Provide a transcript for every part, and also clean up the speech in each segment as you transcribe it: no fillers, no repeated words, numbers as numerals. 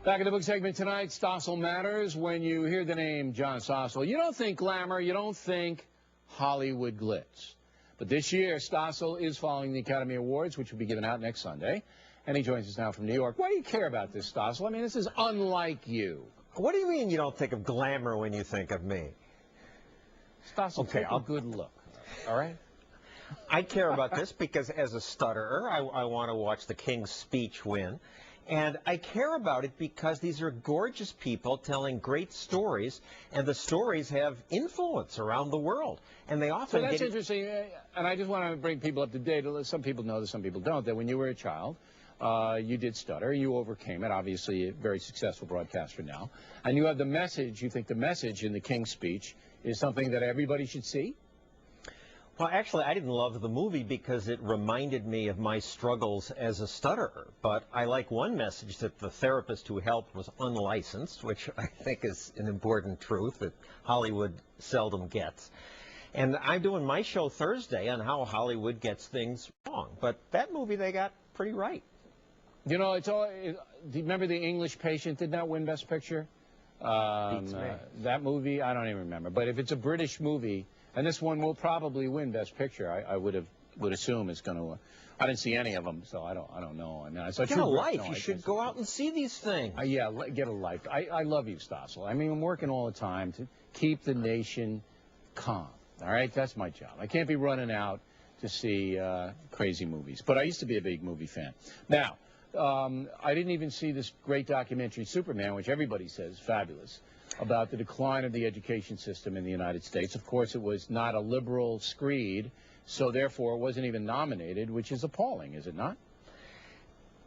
Back in the book segment tonight, Stossel Matters. When you hear the name John Stossel, you don't think glamour, you don't think Hollywood glitz. But this year, Stossel is following the Academy Awards, which will be given out next Sunday. And he joins us now from New York. Why do you care about this, Stossel? I mean, this is unlike you. What do you mean you don't think of glamour when you think of me? Stossel, take a good look, all right? I care about this because as a stutterer, I want to watch the King's Speech win. And I care about it because these are gorgeous people telling great stories, and the stories have influence around the world. And they often So that's interesting, and I just want to bring people up to date. Some people know this, some people don't, that when you were a child, you did stutter. You overcame it, obviously a very successful broadcaster now. And you have the message, you think the message in the King's Speech is something that everybody should see? Well, actually, I didn't love the movie because it reminded me of my struggles as a stutterer. But I like one message, that the therapist who helped was unlicensed, which I think is an important truth that Hollywood seldom gets. And I'm doing my show Thursday on how Hollywood gets things wrong. But that movie they got pretty right. You know, do you remember The English Patient? Did that win Best Picture? That movie, I don't even remember. But if it's a British movie, and this one will probably win Best Picture, I would assume it's going to. I didn't see any of them, so I don't know. I mean, it's get a life. You should go out and see these things. Yeah, get a life. I love you, Stossel. I mean, I'm working all the time to keep the nation calm. All right, that's my job. I can't be running out to see crazy movies. But I used to be a big movie fan. Now, I didn't even see this great documentary, Superman, which everybody says is fabulous, about the decline of the education system in the United States. Of course, it was not a liberal screed, so therefore it wasn't even nominated, which is appalling, is it not?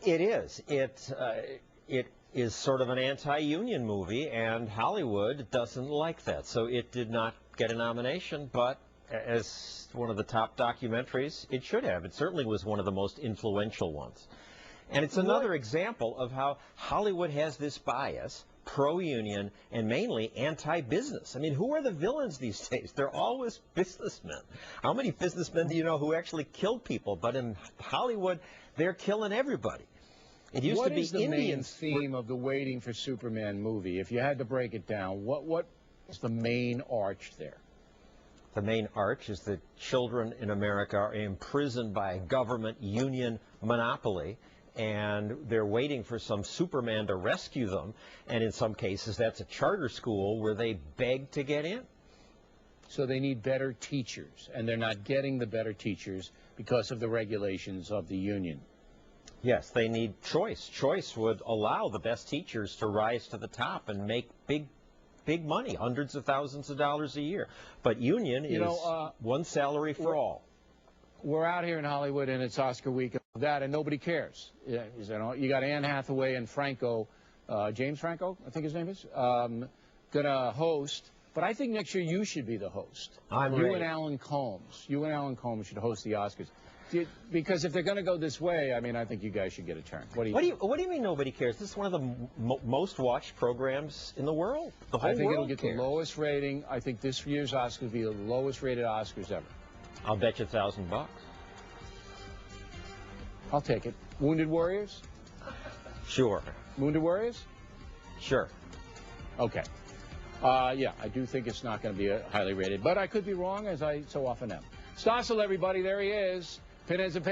It is. It is sort of an anti-union movie, and Hollywood doesn't like that. So it did not get a nomination, but as one of the top documentaries, it should have. It certainly was one of the most influential ones. And it's another example of how Hollywood has this bias, pro-union, and mainly anti-business. I mean, who are the villains these days? They're always businessmen. How many businessmen do you know who actually kill people? But in Hollywood, they're killing everybody. It used to be What is the main theme of the Waiting for Superman movie? If you had to break it down, what is the main arch there? The main arch is that children in America are imprisoned by a government union monopoly, and they're waiting for some Superman to rescue them, and in some cases that's a charter school where they beg to get in. So they need better teachers, and they're not getting the better teachers because of the regulations of the union. Yes, they need choice. Choice would allow the best teachers to rise to the top and make big money, hundreds of thousands of dollars a year. But union is one salary for all. We're out here in Hollywood, and it's Oscar week and that, and nobody cares. You got Anne Hathaway and Franco, James Franco, I think his name is, going to host. But I think next year you should be the host. You and Alan Colmes. You and Alan Colmes should host the Oscars. Because if they're going to go this way, I mean, I think you guys should get a turn. What do you mean nobody cares? This is one of the most watched programs in the world. The whole I think world it'll get the lowest rating. I think this year's Oscars will be the lowest rated Oscars ever. I'll bet you $1,000. I'll take it. Wounded Warriors? Sure. Wounded Warriors? Sure. Okay. Yeah, I do think it's not going to be highly rated, but I could be wrong, as I so often am. Stossel, everybody, there he is. Pinheads and